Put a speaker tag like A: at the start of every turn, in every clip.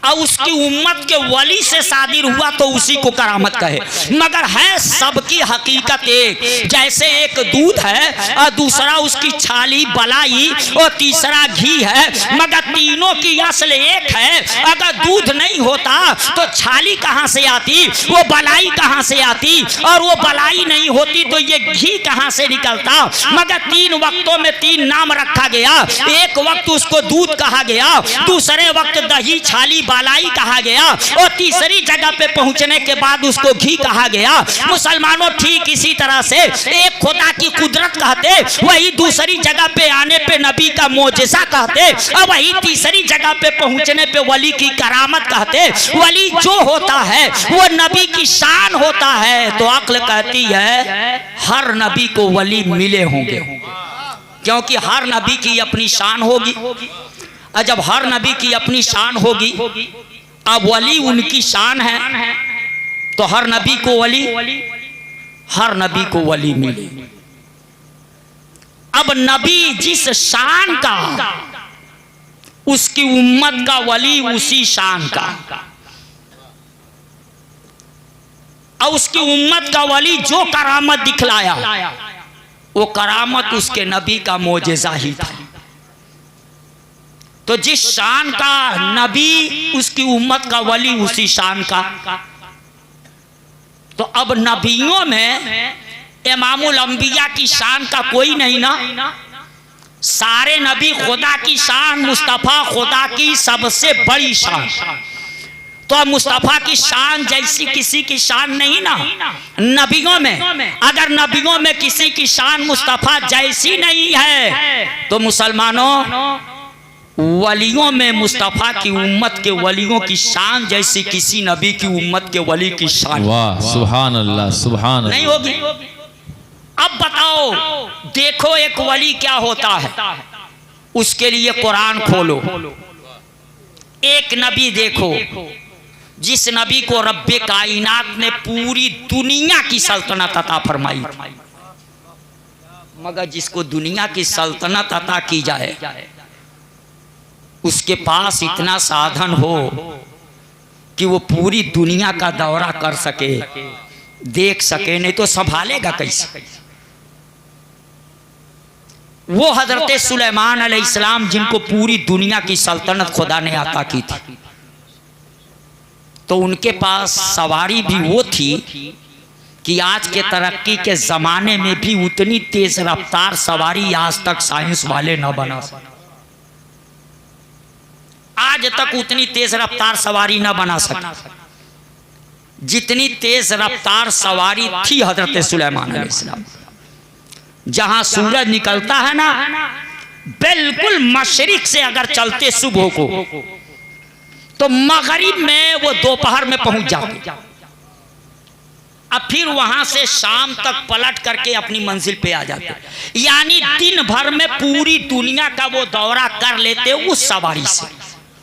A: और उसकी उम्मत के वली से शादी हुआ तो उसी को करामत कहे, मगर है सबकी हकीकत एक। जैसे एक दूध है और दूसरा उसकी छाली बलाई और तीसरा घी है, मगर तीनों की असल एक है। अगर दूध नहीं होता तो छाली कहाँ से आती, वो बलाई कहाँ से आती, और वो बलाई नहीं होती तो ये घी कहाँ से निकलता। मगर 3 वक्तों में 3 नाम रखा गया। एक वक्त उसको दूध कहा गया, दूसरे वक्त दही छाली बलाई कहा गया, और तीसरी जगह पे पहुंचने के बाद उसको घी कहा गया। मुसलमानों ठीक इसी तरह से एक खुदा की कुदरत कहते, वही दूसरी जगह पे आने पे नबी का मोजेज़ा कहते, और वही तीसरी जगह पे पहुंचने पे वली की करामत कहते। वली जो होता है वो नबी की शान होता है। तो अक्ल कहती है हर नबी को वली मिले होंगे, क्योंकि हर नबी की अपनी शान होगी। और जब हर नबी की अपनी शान होगी, अब वली उनकी शान है, तो हर नबी को वली मिले। अब नबी जिस शान का, उसकी उम्मत का वली उसी शान का, और उसकी उम्मत का वली जो करामत दिखलाया वो करामत उसके नबी का मोजेज़ा ही था। तो जिस शान का नबी उसकी उम्मत का वली उसी शान का। तो अब नबियों में इमामुल अंबिया की शान का कोई नहीं ना। सारे नबी खुदा की शान, मुस्तफ़ा खुदा की सबसे बड़ी शान। तो अब मुस्तफ़ा की शान जैसी किसी की शान नहीं ना नबियों में। अगर नबियों में किसी की शान मुस्तफ़ा जैसी नहीं है, तो मुसलमानों वलियों में मुस्तफ़ा की उम्मत के वलियों की शान जैसी किसी नबी की उम्मत के वली की शान,
B: वाह सुभान अल्लाह, सुभान
A: नहीं होगी। अब बताओ, देखो एक वली क्या होता है, उसके लिए कुरान खोलो। एक नबी देखो जिस नबी को रब्बे कायनात ने पूरी दुनिया की सल्तनत अता फरमाई, मगर जिसको दुनिया की सल्तनत अता की जाए उसके पास इतना साधन हो कि वो पूरी दुनिया का दौरा कर सके, देख सके, नहीं तो संभालेगा कैसे। वो हजरत सुलेमान अलैहिस्सलाम जिनको पूरी दुनिया की सल्तनत खुदा ने अता की थी, तो उनके पास सवारी भी वो थी कि आज के तरक्की के ज़माने में भी उतनी तेज रफ्तार सवारी आज तक साइंस वाले न बना सके। आज तक उतनी तेज रफ्तार सवारी न बना सके जितनी तेज रफ्तार सवारी थी हजरत सुलेमान अलैहिस्सलाम। जहां सूरज निकलता है ना, बिल्कुल मशरिक से अगर चलते सुबह को, तो मगरिब में वो दोपहर में पहुंच जाते, अब फिर वहां से शाम तक पलट करके अपनी मंजिल पे आ जाते। यानी दिन भर में पूरी दुनिया का वो दौरा कर लेते उस सवारी से।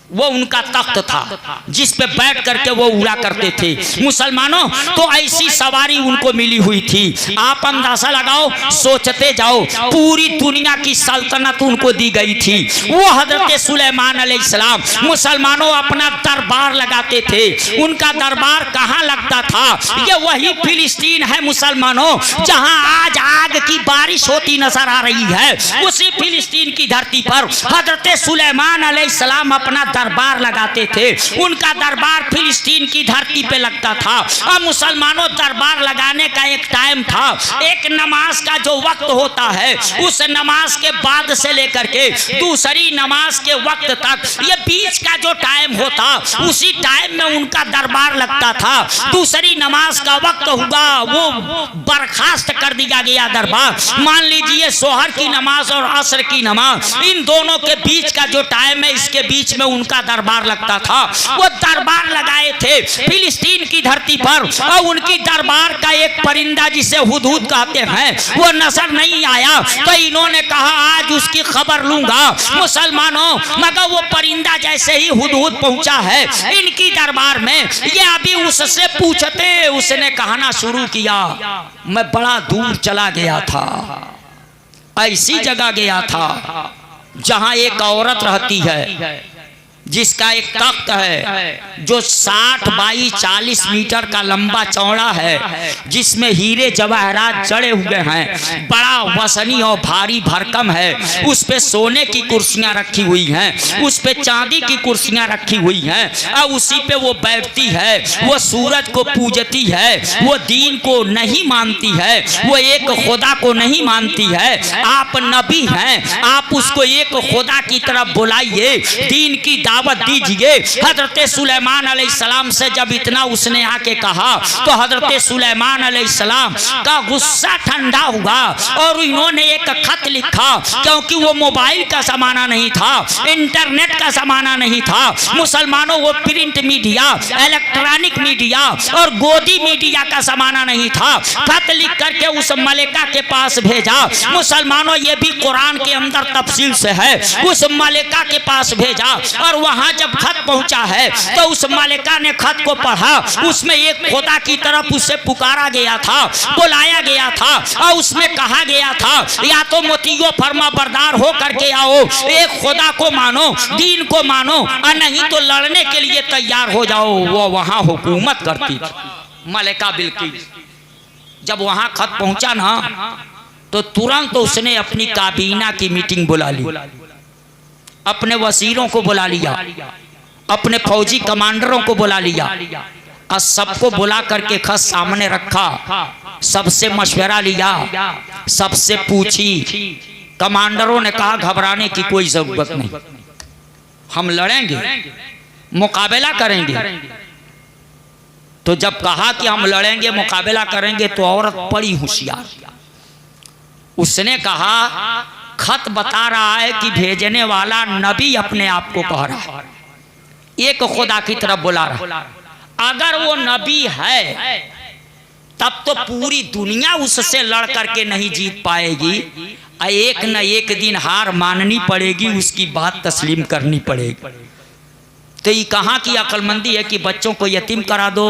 A: वो उनका तख्त था जिस पे बैठ करके वो उड़ा करते थे। मुसलमानों, तो ऐसी सवारी उनको मिली हुई थी। आप अंदाजा लगाओ, सोचते जाओ, पूरी दुनिया की सल्तनत उनको दी गई थी। वो हजरत सुलेमान अलैहिस्सलाम मुसलमानों अपना दरबार लगाते थे। उनका दरबार कहाँ लगता था? ये वही फिलिस्तीन है मुसलमानों, जहाँ आज आग की बारिश होती नजर आ रही है। उसी फिलिस्तीन की धरती पर हजरत सुलेमान अलैहिस्सलाम अपना दरबार लगाते थे। उनका दरबार फिलिस्तीन की धरती पे लगता था। और मुसलमानों, दरबार लगाने का एक टाइम था, एक नमाज का जो वक्त होता है, उस नमाज के बाद से लेकर के दूसरी नमाज के वक्त तक, ये बीच का जो टाइम होता, उसी टाइम में उनका दरबार लगता था। दूसरी नमाज का वक्त हुआ, वो बर्खास्त कर दिया गया दरबार। मान लीजिए सोहर की नमाज और असर की नमाज, इन दोनों के बीच का जो टाइम है, इसके बीच में उनका दरबार लगता था। वो दरबार लगाए थे फिलिस्तीन की धरती पर। और उनकी दरबार का एक परिंदा जिसे हुदहुद कहते हैं, वो नजर नहीं आया, तो इन्होंने कहा आज उसकी खबर लूंगा। मुसलमानों, मगर वो परिंदा जैसे ही हुदहुद पहुंचा है इनकी दरबार में, ये अभी उससे पूछते, उसने कहना शुरू किया, मैं बड़ा दूर चला गया था, ऐसी जगह गया था जहां एक औरत रहती है, जिसका एक तख्त है जो 60 बाई 40 मीटर का लंबा चौड़ा है, जिसमें हीरे जवाहरात जड़े हुए हैं, बड़ा वसनी और भारी भरकम है। उस पे सोने की कुर्सियां रखी हुई हैं, उस पे चांदी की कुर्सियां रखी हुई हैं, और उसी पे वो बैठती है। वो सूरज को पूजती है, वो दीन को नहीं मानती है, वो एक खुदा को नहीं मानती है। आप नबी हैं, आप उसको एक खुदा की तरफ बुलाइए, दीन की दावत दीजिए। हजरत सुलेमान अलैहिस्सलाम से जब इतना उसने आके कहा तो हजरत सुलेमान अलैहिस्सलाम का गुस्सा ठंडा हुआ और इन्होंने एक खत लिखा, क्योंकि वो मोबाइल का जमाना नहीं था, इंटरनेट का जमाना नहीं था। मुसलमानों वो प्रिंट मीडिया, इलेक्ट्रॉनिक मीडिया और गोदी मीडिया का जमाना नहीं था। खत लिख करके उस मलिका के पास भेजा। मुसलमानों ये भी कुरान के अंदर तफसील से है। उस मलिका के पास भेजा और वहां जब खत पहुंचा है तो उस मलिका ने खत को पढ़ा। उसमें एक खुदा की तरफ उसे पुकारा गया था, बुलाया गया था और उसमें कहा गया था या तो मोतियो फरमा बरदार हो करके आओ, एक खुदा को मानो, दीन को मानो, और नहीं तो लड़ने के लिए तैयार हो जाओ। वो वहां हुकूमत करती थी मलिका बिल्किस। जब वहां खत पहुंचा ना तो तुरंत उसने अपनी काबीना की मीटिंग बुला ली, अपने वजीरों को बुला लिया, अपने फौजी कमांडरों को बुला लिया और सबको बुला करके खत सामने रखा। सबसे मशवरा लिया, सबसे पूछी। कमांडरों ने कहा घबराने की कोई जरूरत नहीं, हम लड़ेंगे, मुकाबला करेंगे। तो जब कहा कि हम लड़ेंगे, मुकाबला करेंगे, तो औरत बड़ी होशियार, उसने कहा खत बता रहा है कि भेजने वाला नबी अपने आप को कह रहा है, एक खुदा की तरफ बुला रहा। अगर वो नबी है तब तो पूरी दुनिया उससे लड़ करके नहीं जीत पाएगी, एक न एक दिन हार माननी पड़ेगी, उसकी बात तस्लीम करनी पड़ेगी। तो ये कहाँ की अक्लमंदी है कि बच्चों को यतीम करा दो,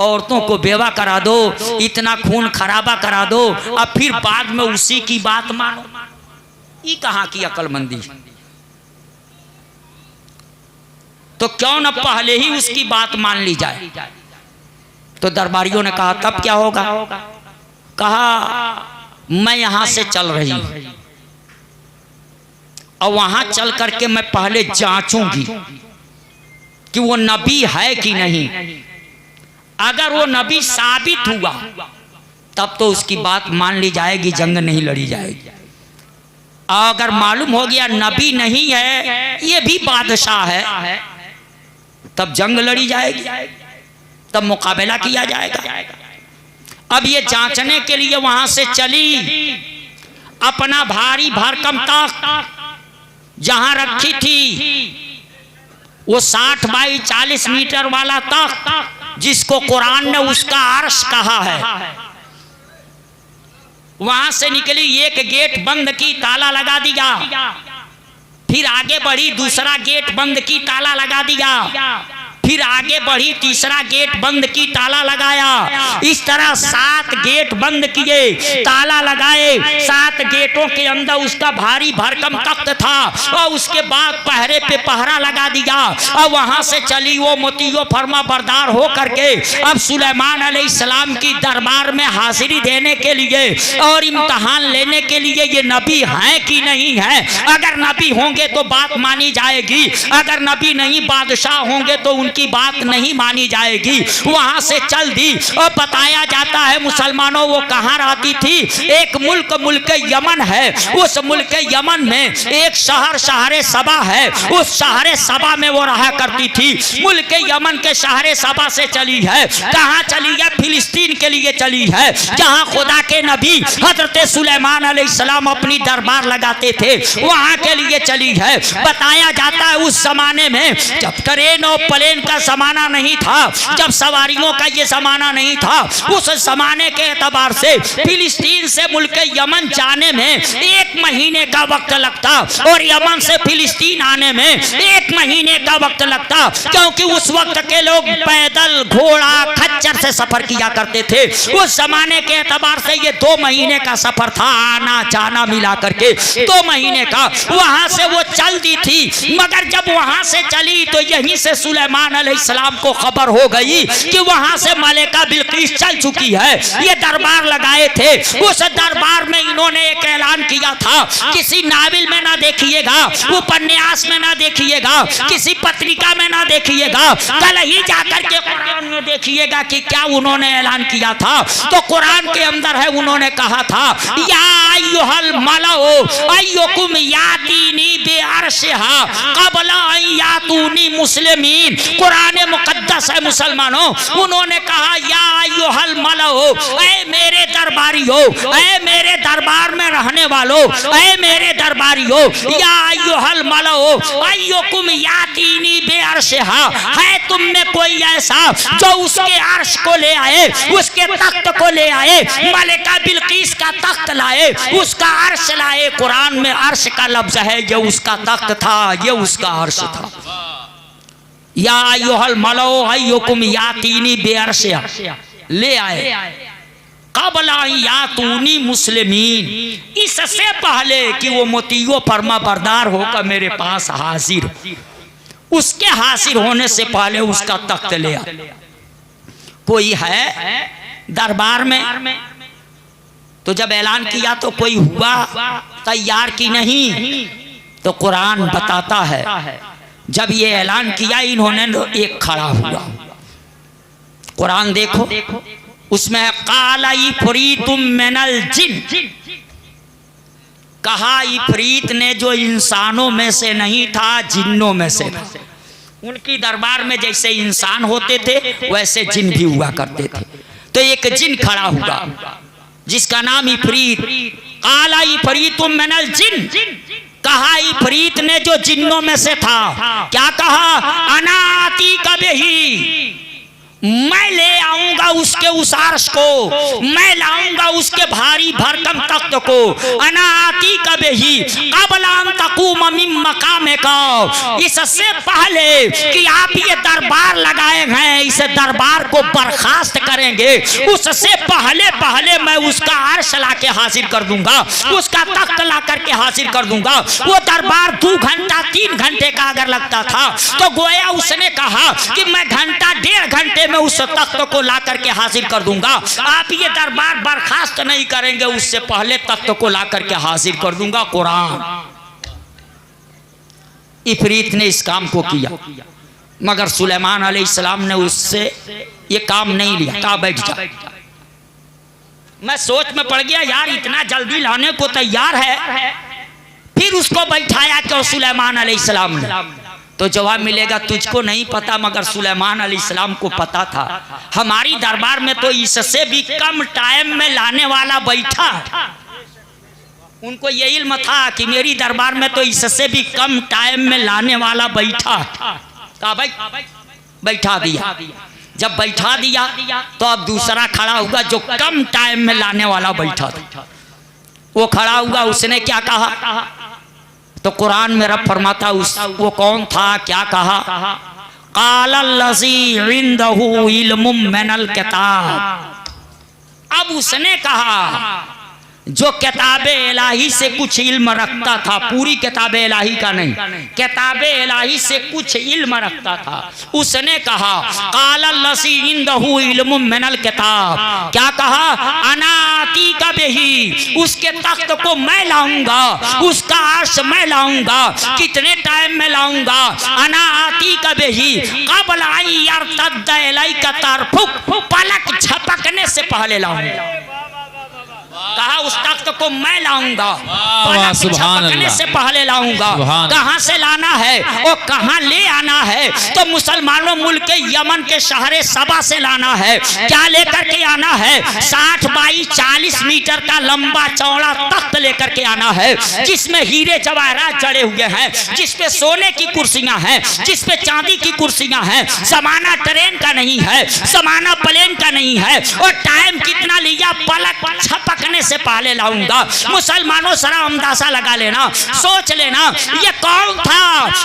A: औरतों को बेवा करा दो, इतना खून खराबा करा दो, अब फिर बाद में उसी की बात मानो। ये कहाँ की अक्लमंदी? तो क्यों न पहले ही उसकी बात मान ली जाए। तो दरबारियों ने कहा तब क्या होगा? कहा मैं यहां से चल रही हूं और वहां चल करके मैं पहले जांचूंगी कि वो नबी है कि नहीं। अगर वो नबी साबित हुआ तब तो उसकी बात मान ली जाएगी, जंग नहीं लड़ी जाएगी। अगर मालूम हो गया नबी नहीं है, ये भी बादशाह है, तब जंग लड़ी जाएगी, तब मुकाबला किया जाएगा। अब ये जांचने के लिए वहां से चली, अपना भारी भरकम तख्त जहां रखी थी, वो 60 बाई 40 मीटर वाला तख्त जिसको कुरान ने उसका अर्श कहा है, वहां से निकली, एक गेट बंद की, ताला लगा दिया, फिर आगे बढ़ी, दूसरा गेट बंद की, ताला लगा दिया, फिर आगे बढ़ी, तीसरा गेट बंद की, ताला लगाया। इस तरह 7 गेट बंद किए, ताला लगाए। 7 गेटों के अंदर उसका भारी भरकम तख्त था और उसके बाद पहरे पे पहरा लगा दिया और वहां से चली वो मोतियो फरमा बरदार हो करके अब सुलेमान अलैहिस्सलाम की दरबार में हाजिरी देने के लिए और इम्तहान लेने के लिए ये नबी हैं कि नहीं है। अगर नबी होंगे तो बात मानी जाएगी, अगर नबी नहीं बादशाह होंगे तो की बात नहीं मानी जाएगी। वहां से चल दी और बताया जाता है मुसलमानों वो कहां रहती थी। एक मुल्क यमन है, उस मुल्क यमन में एक शहर सबा है, उस शहर सबा में वो रहा करती थी। मुल्क यमन के शहर सबा से चली है, कहां चली है? फिलिस्तीन के लिए चली है, जहां खुदा के नबी हजरत सुलेमान अलैहिस्सलाम अपनी दरबार लगाते थे, वहां के लिए चली है। बताया जाता है उस जमाने में जब ट्रेन और प्लेन का जमाना नहीं था, जब सवारियों का ये जमाना नहीं था, उस जमाने के एतबार से फिलिस्तीन से मुल्क यमन जाने में 1 महीने का वक्त लगता और यमन से फिलिस्तीन आने में 1 महीने का वक्त लगता, क्योंकि उस वक्त के लोग पैदल, घोड़ा, खच्चर से सफर किया करते थे। उस जमाने के एतबार से ये 2 महीने का सफर था, आना जाना मिला करके 2 महीने का। वहां से वो चल दी थी, मगर जब वहां से चली तो यहीं से सुलेमान अलैहिस्सलाम को खबर हो गई कि वहां से मलिका बिल्किस चल चुकी है। ये दरबार लगाए थे, उस दरबार में इन्होंने एक ऐलान किया था, किसी नावल में ना देखिएगा, उपन्यास में ना देखिएगा, किसी पत्रिका में ना देखिएगा, कल ही जाकर के कुरान में देखिएगा कि क्या उन्होंने ऐलान किया था। तो कुरान के अंदर है, उन्होंने कहा था या अय्युहल मलाओ अय्युकुम यातीनी बिअर्शिहा क़ब्ला अन यातूनी मुस्लिमीन। कुरान मुक़द्दस है मुसलमानों, उन्होंने कहा या अय्युहल मलाओ, ऐ मेरे दरबारियों, ऐ मेरे दरबार में रहने वालों, ऐ मेरे दरबारियों, या अय्युहल मलाओ अय्युकुम यातीनी बिअर्शिहा, है तुम में कोई ऐसा जो उसके अर्श को ले आए, उसके तख्त को ले आए, मलिका बिल्किस का तख्त लाए, उसका अर्श लाए। कुरान में अर्श का लफ्ज है, ये उसका तख्त था, ये उसका अर्श था। या अय्युहल मलाओ अय्युकुम यातीनी बिअर्शिहा, ले आए क़ब्ला यातूनी मुस्लिमीन, इससे पहले कि वो मोतियो फरमा बरदार होकर मेरे पास हाजिर, उसके हाजिर होने से पहले उसका तख्त ले आ। कोई है दरबार में, तो जब ऐलान किया तो कोई हुआ तैयार की नहीं। तो कुरान बताता है जब ये ऐलान किया इन्होंने तो एक खड़ा हुआ। कुरान देखो, उसमें काला इफरीतुम मिनल जिन, कहा इफरीत ने जो इंसानों में से नहीं था, जिन्नों में से था। उनकी दरबार में जैसे इंसान होते थे वैसे जिन भी हुआ करते थे। तो एक जिन खड़ा हुआ जिसका नाम इफरीत, काला इफरीतुम मिनल जिन, कहा इफरीत ने जो जिन्नों में से था, क्या कहा, अनाती कबही, मैं ले आऊंगा उसके उस अर्श को, मैं लाऊंगा उसके भारी भरकम तख्त को। अना आती कबही क़ब्ला अन तक़ूम मिन मक़ामिका, इससे पहले कि आप ये दरबार लगाए हैं, इस दरबार को बर्खास्त करेंगे, उससे पहले पहले मैं उसका अर्श ला के हाजिर कर दूंगा, उसका तख्त ला करके हाजिर कर दूंगा। वो दरबार 2 घंटा 3 घंटे का अगर लगता था तो गोया उसने कहा कि मैं घंटा 1.5 घंटे में उस तख्त को ला करके हाजिर कर दूंगा। आप ये दरबार बर्खास्त नहीं करेंगे, उससे पहले तख्त को ला करके हाजिर कर दूंगा। कुरान, इफरीत ने इस काम को किया, मगर सुलेमान अलैहिस्सलाम ने उससे ये काम नहीं लिया, कहा बैठ जा। मैं सोच में पड़ गया, यार इतना जल्दी लाने को तैयार है, फिर उसको बैठाया क्यों सुलेमान अलैहिस्सलाम ने? तो जवाब मिलेगा तुझको नहीं पता, मगर सुलेमान अलैहिस्सलाम को पता था। हमारी दरबार में तो इससे भी कम टाइम में लाने वाला बैठा, उनको ये इल्म था कि मेरी दरबार में तो इससे भी कम टाइम में लाने वाला बैठा। कहा भाई बैठा दिया। जब बैठा दिया तो अब दूसरा खड़ा हुआ जो कम टाइम में लाने वाला बैठा था, वो खड़ा हुआ। उसने क्या कहा? तो कुरान में रब फरमाता वो कौन था, क्या कहा? क़ालल्लज़ी इंदहु इल्मुम मिनल किताब। अब उसने कहा जो किताबे इलाही से कुछ इल्म रखता था, पूरी किताबे इलाही का नहीं, किताबे इलाही से कुछ इल्म रखता था, उसने कहा क़ालल्लज़ी इंदहु इल्मुम मिनल किताब, क्या कहा? अनाती का बेही, उसके तख्त को मैं लाऊंगा, उसका अर्श मैं लाऊंगा। कितने टाइम में लाऊंगा? अनाती का बेही क़ब्ला अन यर्तद्द इलैका तरफुक, पलक झपकने से पहले लाऊंगा। कहा उस तख्त को मैं लाऊंगा,
B: वाह, सुभान अल्लाह।
A: से पहले लाऊंगा।
B: सुभान।
A: कहां से लाना है और कहां ले आना है? तो मुसलमानों मुल्क के यमन के शहर सबा से लाना है। क्या लेकर के आना है? 60 बाई 40 मीटर का लंबा चौड़ा तख्त लेकर के आना है, जिसमें हीरे जवाहरात जड़े हुए हैं, जिसपे सोने की कुर्सियां हैं, जिसपे चांदी की कुर्सियां हैं। जमाना ट्रेन का नहीं है, जमाना प्लेन का नहीं है। और टाइम कितना लिया? पलक झपकने से पहले लाऊंगा। मुसलमानों सरा अंदाजा लगा लेना, सोच लेना ये कौन था?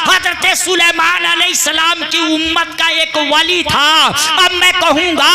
A: हजरत सुलेमान अलैहिस्सलाम की उम्मत का एक वली था। अब मैं कहूंगा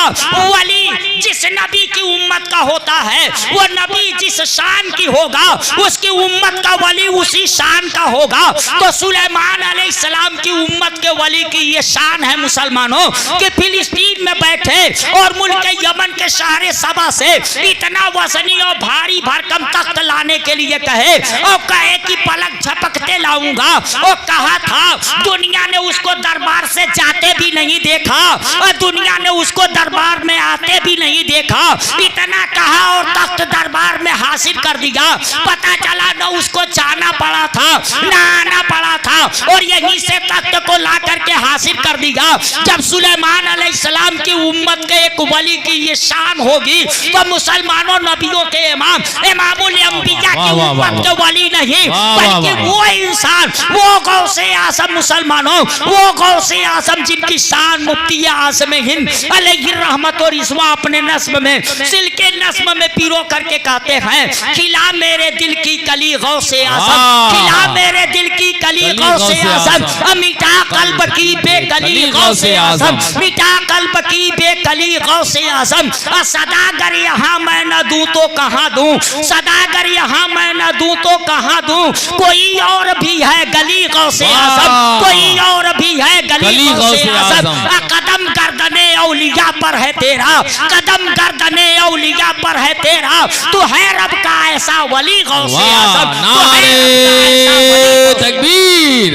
A: वली जिस नबी की उम्मत का होता है, वो नबी जिस शान की होगा, उसकी उम्मत का वली उसी शान का होगा। तो सुलेमान अलैहिस्सलाम की उम्मत के वली की ये शान है मुसलमानों कि फिलिस्तीन में बैठे और मुल्क यमन के शहर सबा से इतना वजनी और भारी भरकम तख्त लाने के लिए कहे और कहे कि पलक झपकते लाऊंगा। और कहा था दुनिया ने उसको दरबार से जाते भी नहीं देखा और दुनिया ने उसको दरबार में आते भी नहीं देखा। इतना कहा और तख्त दरबार में हासिल कर दिया। पता चला न उसको जाना पड़ा था न आना पड़ा था, और यहीं से तख्त को ला करके हासिल कर दिया। जब सुलेमान अलैहिस्सलाम की उम्मत के एक वली की ये शान होगी तो मुसलमानों नबियों के इमाम इमामुल अंबिया की उम्मत के वली नहीं, बल्कि वो इंसान, वो गौसे आज़म मुसलमानों, वो गौसे आज़म जिनकी शान मुफ्ती आज़म हिंद अलैहि रहमत और इस्वा अपने नस्म में सिल्के नस्म में पिरो करके कहते हैं, खिला मेरे दिल की कली गौसे आज़म, खिला मेरे दिल की कली गौसे आज़म, मिटा कल्ब की बेकली गौसे आज़म, मिटा कल्ब की बेकली गौसे आज़म। सदागर यहाँ मैं न दूं तो कहाँ दूं, सदागर यहाँ मैं न दूं तो कहाँ दूं। कोई और भी है गली गौसे आज़म, कोई और भी है गली गौसे आज़म। कदम गर्दने औलिया पर है तेरा, कदम गर्दने औलिया पर है तेरा। तू है रब का ऐसा वली गौसे आज़म।
B: नारे तकबीर,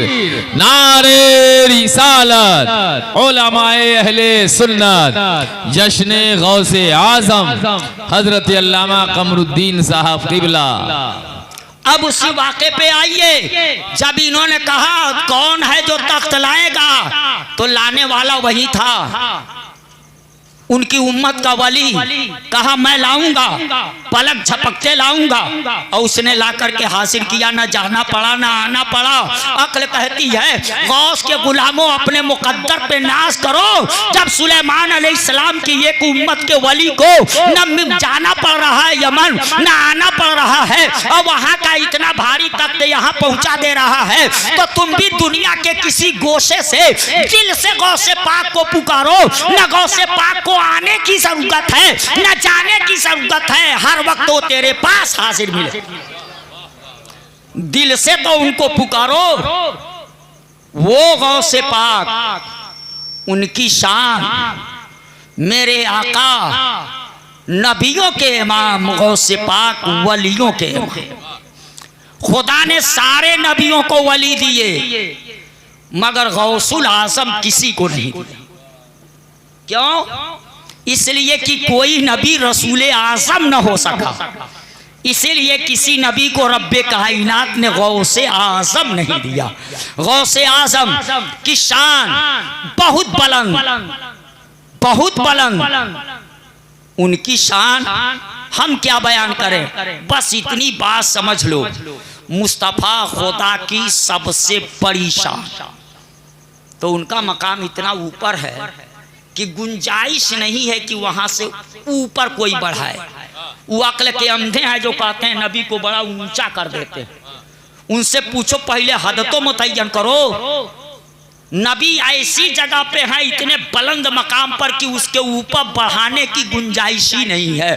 B: नारे रिसालत, उलमाए अहले सुन्नत, जश्ने गौसे आज़म हजरत अल्लामा कमरुद्दीन साहब क़िबला।
A: अब उसी वाक़े पे आइए। जब इन्होंने कहा कौन है जो तख्त लाएगा, तो लाने वाला वही था, उनकी उम्मत का वली। कहा मैं लाऊंगा, पलक झपकते लाऊंगा, और उसने ला करके हासिल किया। ना जाना पड़ा ना आना पड़ा। अक्ल कहती है गौस के गुलामों अपने मुकद्दर पे नाज करो। जब सुलेमान अलैहिस्सलाम की एक उम्मत के वली को न जाना पड़ रहा है यमन, न आना पड़ रहा है, और वहां का इतना भारी तख्त यहाँ पहुंचा दे रहा है, तो तुम भी दुनिया के किसी गोशे से दिल से गौसे पाक को पुकारो। न गौसे पाक को आने की जरूरत है न जाने की जरूरत है, हर वक्त वो तेरे पास हाजिर मिले। दिल से तो उनको पुकारो। वो गौसे पाक, उनकी शान, मेरे आका नबियों के इमाम गौसे पाक वलियों के इमाम। खुदा ने सारे नबियों को वली दिए, मगर गौसुल आज़म किसी को नहीं दिया। क्यों? इसलिए कि कोई नबी रसूल आज़म न हो सका, इसीलिए किसी नबी को रब्बे कायनात ने गौसे आज़म नहीं दिया। गौसे आज़म की शान बहुत बुलंद, बहुत बुलंद। उनकी शान हम क्या बयान करें, बस इतनी बात समझ लो, मुस्तफ़ा खुदा की सबसे बड़ी शान। तो उनका मकाम इतना ऊपर है कि गुंजाइश नहीं है कि वहां से ऊपर कोई बढ़ाए। वो अक्ल के अंधे हैं जो कहते हैं नबी को बड़ा ऊंचा कर देते हैं। उनसे पूछो पहले हद तो मुतय्यन करो। नबी ऐसी जगह पे है इतने बुलंद मकाम पर कि उसके ऊपर बढ़ाने की गुंजाइश ही नहीं है।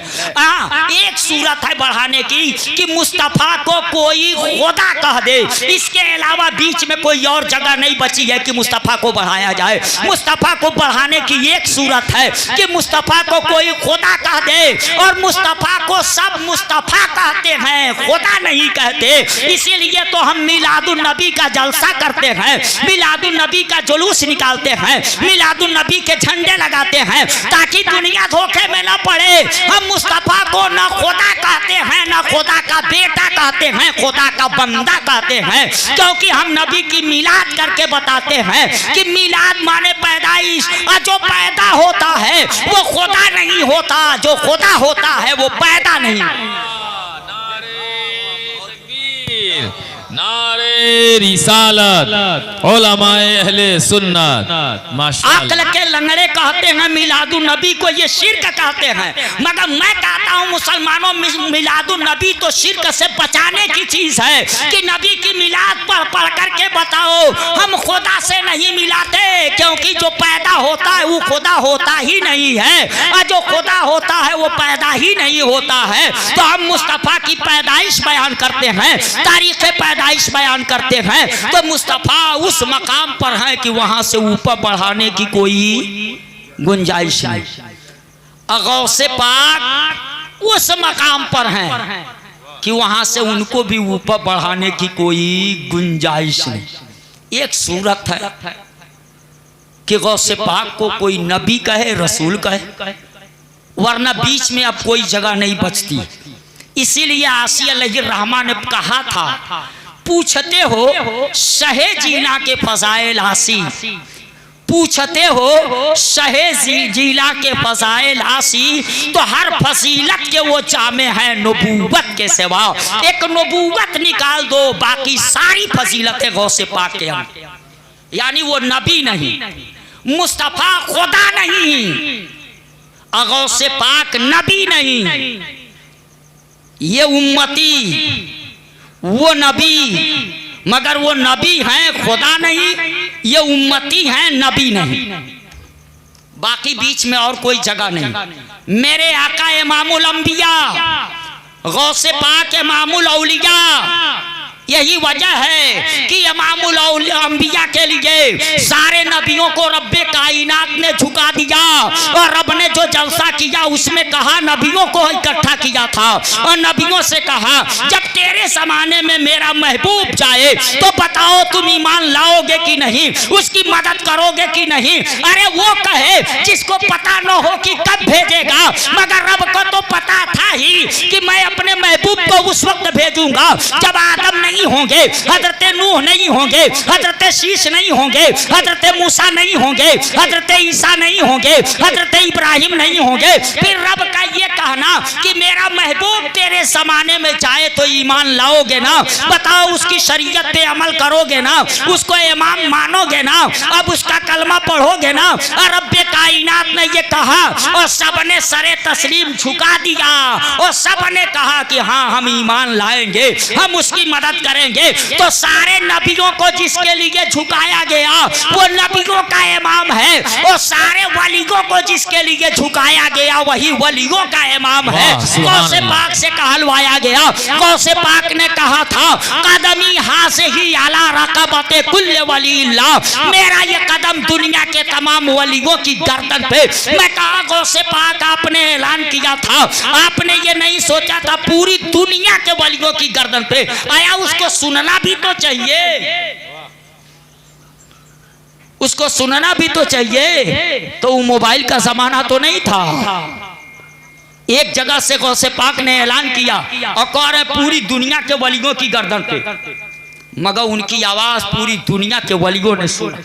A: एक सूरत है बढ़ाने की कि मुस्तफ़ा को कोई खुदा कह दे, इसके अलावा बीच में कोई और जगह नहीं बची है कि मुस्तफ़ा को बढ़ाया जाए। मुस्तफ़ा को बढ़ाने की एक सूरत है कि मुस्तफ़ा को कोई खुदा कह दे, और मुस्तफ़ा को सब मुस्तफ़ा कहते हैं, खुदा नहीं कहते। इसीलिए तो हम मिलादुन नबी का जलसा करते हैं। मिलादुन नबी का जुलूस निकालते हैं, मिलादुन नबी के झंडे लगाते हैं, ताकि दुनिया धोखे में न पड़े। हम मुस्तफा को न खुदा कहते हैं, न खुदा का बेटा कहते हैं, खुदा का बंदा कहते हैं, क्योंकि हम नबी की मिलाद करके बताते हैं कि मिलाद माने पैदाइश, और जो पैदा होता है वो खुदा नहीं होता, जो खुदा होता है वो पैदा नहीं।
B: नारे रिसालत उलमाए अहले सुन्नत।
A: अक्ल के लंगड़े कहते हैं मिलादुन नबी को ये शिर्क कहते हैं, मगर मैं कहता हूँ मुसलमानों, मिलादुन नबी तो शिर्क से बचाने की चीज है कि नबी की मिलाद पढ़ करके बताओ हम खुदा से नहीं मिलाते, क्योंकि जो पैदा होता है वो खुदा होता ही नहीं है, और जो खुदा होता है वो पैदा ही नहीं होता है। तो हम मुस्तफा की पैदाइश बयान करते हैं, तारीख पैदाइश बयान करते हैं, तो मुस्तफा उस मकाम पर है कि वहां से ऊपर बढ़ाने की कोई गुंजाइश नहीं। गौसे पाक उस मकाम पर हैं कि वहां से उनको भी ऊपर बढ़ाने की कोई गुंजाइश नहीं। एक सूरत है कि गौसे पाक को कोई नबी कहे, रसूल कहे, वरना बीच में अब कोई जगह नहीं बचती। इसीलिए आसिया अलैहिर्रहमा ने कहा था, पूछते हो शहे जीना के फजाइल आसी, पूछते हो शहे जीला के फजाइल आसी, तो हर फजीलत के वो जामे हैं नबूवत के सिवा। एक नबूवत निकाल दो, बाकी सारी फजीलतें गौसे पाक के अंदर। यानी वो नबी नहीं, मुस्तफा खुदा नहीं, गौसे पाक नबी नहीं, ये उम्मती वो नबी, मगर वो नबी हैं खुदा नहीं, ये उम्मती हैं नबी नहीं। बाकी बीच में और कोई जगह नहीं। मेरे आका इमामुल अंबिया, गौसे पाक इमामुल औलिया, यही वजह है कि इमामुल अंबिया के लिए सारे नबियों को रब्बे कायनात ने झुका दिया, और रब ने जो जलसा किया उसमें कहा नबियों को इकट्ठा किया था, और नबियों से कहा जब तेरे जमाने में मेरा महबूब जाए तो बताओ तुम ईमान लाओगे कि नहीं, उसकी मदद करोगे कि नहीं। अरे वो कहे जिसको पता न हो कि कब भेजेगा, मगर रब को तो पता था ही कि मैं अपने महबूब को उस वक्त भेजूंगा जब आदम नहीं होंगे, हजरत नूह नहीं होंगे, हजरत शीश नहीं होंगे, हजरत मूसा नहीं होंगे, हजरत ईसा नहीं होंगे, हजरत इब्राहिम नहीं होंगे। फिर रब का ये कहना कि मेरा महबूब तेरे जमाने में जाए तो ईमान लाओगे ना, बताओ उसकी शरीयत पे अमल करोगे ना, उसको इमाम मानोगे ना, अब उसका कलमा पढ़ोगे ना। और रब्बे कायनात ने ये कहा और सबने सरे तस्लीम झुका दिया, और सबने कहा कि हाँ हम ईमान लाएंगे, हम उसकी मदद करेंगे। तो सारे नबियों को जिसके लिए झुकाया गया वो नबियों का इमाम है, और सारे वलियों को जिसके लिए झुकाया गया वही वलियों का इमाम है। गौसे पाक से कहलवाया गया, गौसे पाक ने कहा था कदमी हासे ही आला रकबते कुल्ले वलील्लाह, मेरा ये कदम दुनिया के तमाम वलियों की गर्दन पे। मैं कहा गौसे पाक आपने ऐलान किया था, आपने ये नहीं सोचा था पूरी दुनिया के वलियों की गर्दन पे आया, उसको सुनना भी तो चाहिए, उसको सुनना भी तो चाहिए। तो वो मोबाइल का जमाना तो नहीं था। एक जगह से गौसे पाक ने ऐलान किया और कह रहे पूरी दुनिया के वलियों की गर्दन पे, मगर उनकी आवाज पूरी दुनिया के वलियों ने सुना,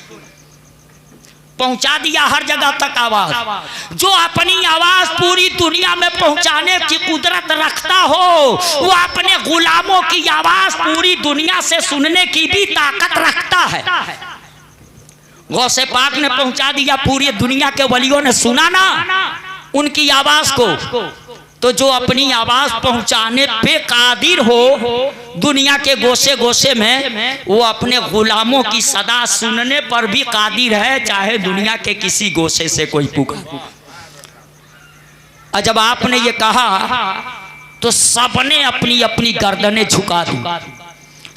A: पहुंचा दिया हर जगह तक आवाज। जो अपनी आवाज पूरी दुनिया में पहुंचाने की कुदरत रखता हो वो अपने गुलामों की आवाज पूरी दुनिया से सुनने की भी ताकत रखता है। गौसे पाक ने पहुंचा दिया, पूरी दुनिया के वलियों ने सुना ना उनकी आवाज को। तो जो अपनी आवाज पहुंचाने पे कादिर हो दुनिया के गोशे गोशे में, वो अपने गुलामों की सदा सुनने पर भी कादिर है, चाहे दुनिया के किसी गोशे से कोई पुकारे। और जब आपने ये कहा तो सबने अपनी अपनी गर्दनें झुका दी,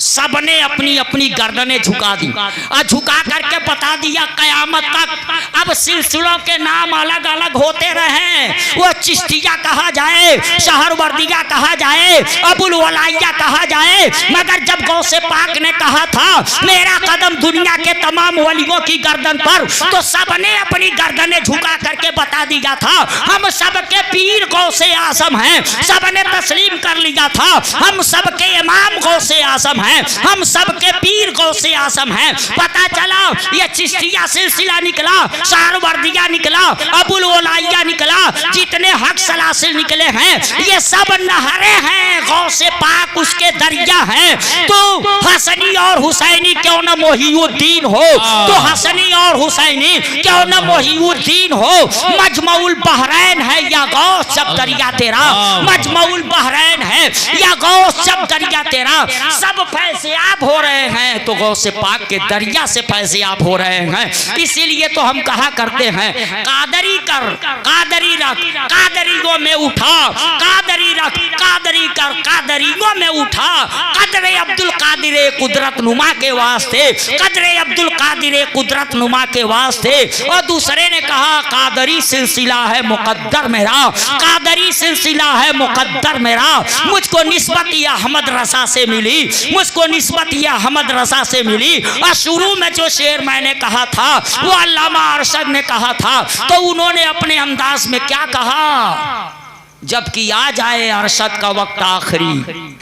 A: सबने अपनी अपनी गर्दनें झुका दी और झुका करके बता दिया कयामत तक अब सिलसिलों के नाम अलग अलग होते रहे। वो चिश्तिया कहा जाए, शहरवर्दिया कहा जाए, अबुल वलाइया कहा जाए, मगर जब गौसे पाक ने कहा था मेरा कदम दुनिया के तमाम वलियों की गर्दन पर, तो सबने अपनी गर्दनें झुका करके बता दिया था हम सबके पीर गौसे आजम हैं। सबने तस्लीम कर लिया था हम सबके इमाम गौसे आजम हैं, हम सबके पीर गौसे आजम हैं। पता चला ये चिश्तिया सिलसिला निकला, शहरवर्दिया निकला, अबुल वलाइया निकला, जितने हक सलासिल निकले हैं ये सब नहरे हैं गौसे पाक उसके दरिया हैं। तो हसनी और हुसैनी क्यों न मोहिउद्दीन हो, तो हसनी और हुसैनी क्यों न मोहिउद्दीन हो। मजमउल बहरैन है या गौस जब दरिया तेरा, मजमउल बहरैन है या गौस जब दरिया तेरा। सब फैज़याब हो रहे हैं तो गौसे पाक के दरिया से फैज़याब हो रहे हैं। इसीलिए तो हम कहा करते हैं कादरी कर, कादरी रख, कादरियों में उठा, कादरी रख, कादरी कर, कादरियों में उठा। कदरे अब्दुल कादिर कुदरत नुमा के वास्ते, कदरे अब्दुल कादिर कुदरत नुमा के वास्ते। और दूसरे ने कहा कादरी सिलसिला है मुकद्दर मेरा, कादरी सिलसिला है मुकद्दर मेरा। मुझको निस्बत या अहमद रसा से मिली, मुझको निस्बत या अहमद रसा से मिली। और शुरू में जो शेर मैंने कहा था वो अल्लामा अरशद ने कहा था, तो उन्होंने अपने अंदाज में क्या कहा, जबकि आ जाए अरशद का वक्त आखिरी,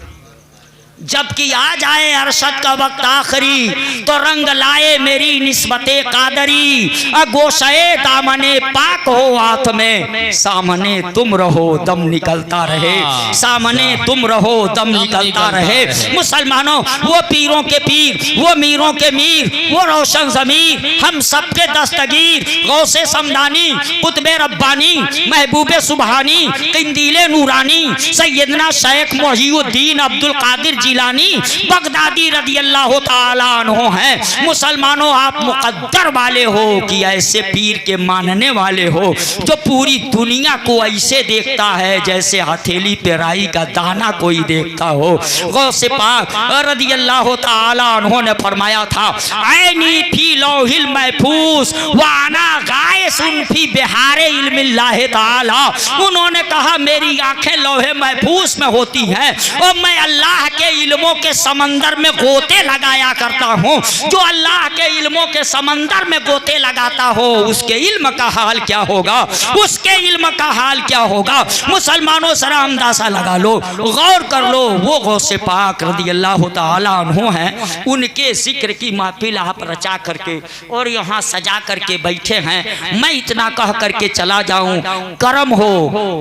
A: जबकि आ जाए अरशद का वक्त आखिरी, तो रंग लाए मेरी निस्बते कादरी। गोशे दामने पाक हो हाथ में, सामने तुम रहो दम निकलता रहे, सामने तुम रहो दम निकलता रहे। मुसलमानों वो पीरों के पीर, वो मीरों के मीर, वो रोशन ज़मीर, हम सबके दस्तगीर गौसे समदानी, कुतबे रब्बानी, महबूबे सुबहानी, किंदीले नूरानी, सैयदना शेख मोहिउद्दीन अब्दुल कादिर जिलानी बगदादी रदी अल्लाह ताला अन्हु हैं। मुसलमानों आप मुकद्दर वाले हो कि ऐसे पीर के मानने वाले हो जो पूरी दुनिया को ऐसे देखता है जैसे हथेली पे राई का दाना कोई देखता हो। गौसे पाक रदी अल्लाह ताला अन्हु ने फरमाया था ऐनी फी लौहिल महफूज वाना गायसुन फी बिहारे इल्मिल्लाह ताला। उन्होंने कहा मेरी आंखें लौहे महफूज में होती हैं और मैं अल्लाह के इल्मों के समंदर में गोते लगाया करता हूँ। जो अल्लाह के इल्मों के समंदर में गोते लगाता हो उसके इल्म का हाल क्या होगा, उसके इल्म का हाल क्या होगा। मुसलमानों जरा अंदाजा लगा लो, गौर कर लो। वो गौसे पाक रज़ी अल्लाह ताला अन्हु हैं, उनके जिक्र की महफिल आप रचा करके और यहाँ सजा करके बैठे हैं। मैं इतना कह करके चला जाऊं, करम हो,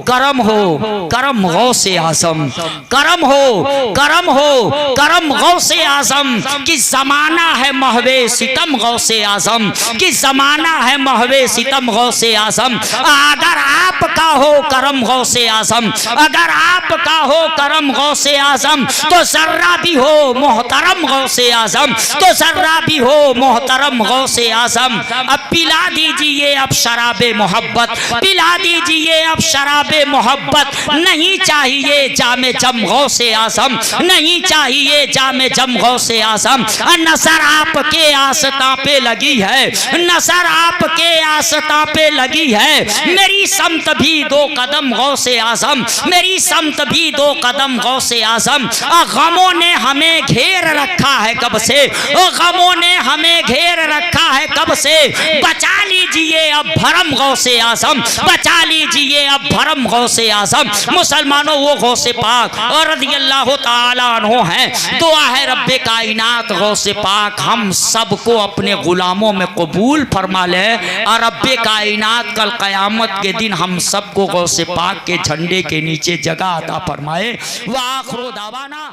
A: करम हो, करम गौसे आज़म, करम हो, करम हो, करम गौसे आज़म की जमाना है महवे सितम गौसे आज़म की जमाना है महवे सितम गौसे आज़म। अगर आपका हो करम गौसे आज़म, अगर आपका हो करम गौसे आज़म तो जर्रा भी हो मोहतरम गौसे आज़म, तो जर्रा भी हो मोहतरम गौसे आज़म। अब पिला दीजिए अब शराबे मोहब्बत, पिला दीजिए अब शराबे मोहब्बत। नहीं चाहिए जामे जम गौसे आज़म, नहीं चाहिए जामे जम गौसे आज़म। नजर आपके आस्था पे लगी है, नजर आपके आस्था पे लगी है। मेरी समत भी दो कदम गौसे आज़म, मेरी समत भी दो कदम गौसे आज़म। गमों ने हमें घेर रखा है कब से, गमों ने हमें घेर रखा है कब से। बचा लीजिए अब भरम गौसे आज़म, बचा लीजिए अब भरम गौसे आज़म। मुसलमानों वो गौसे पाक और रज़ी अल्लाह ताला अन्हु हैं। दुआ है रब्बे कायनात गौसे पाक हम सबको अपने गुलामों में कबूल फरमा ले और रब्बे कायनात कल क़यामत के दिन हम सबको गौसे पाक के झंडे के नीचे जगह अता फरमाए। व आखिर दावाना।